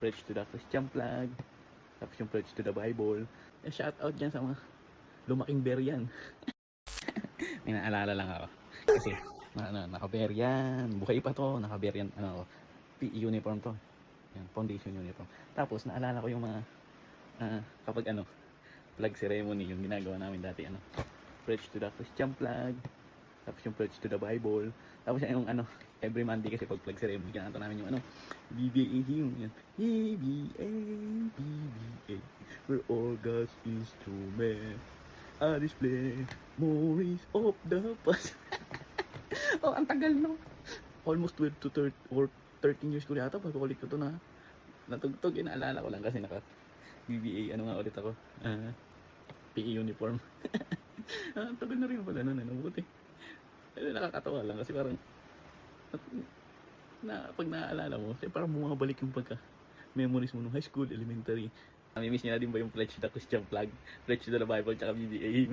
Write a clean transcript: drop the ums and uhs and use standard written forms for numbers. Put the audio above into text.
Preach to the Christian flag, tapos yung Preach to the Bible. Shout out dyan sa mga lumaking beryan. May naalala lang ako. Kasi, naka-beryan. Buhay pa to, naka-beryan, PE uniform to. Yan, foundation uniform. Tapos, naalala ko yung mga, kapag flag ceremony, yung ginagawa namin dati, Preach to the Christian flag, tapos yung Preach to the Bible. Tapos yung every Monday kasi pag flag ceremony, kinanta namin yung BBA hymn. Yan. BBA, BBA, we're all God's instrument. I display memories of the past. Oh, ang tagal no. Almost 12 to 30 or 13 years ko yata pag ulit ko to na natugtog. Inaalala ko lang kasi naka BBA nga ulit ako. PE uniform. Ang tagal na rin pala nun. Buti. Nakakatawa lang kasi parang pag naaalala mo, parang bumabalik yung memories mo nung high school, elementary. Nami-miss niya na din ba yung Pledge to the Christian flag, Pledge to the Bible, tsaka BBA?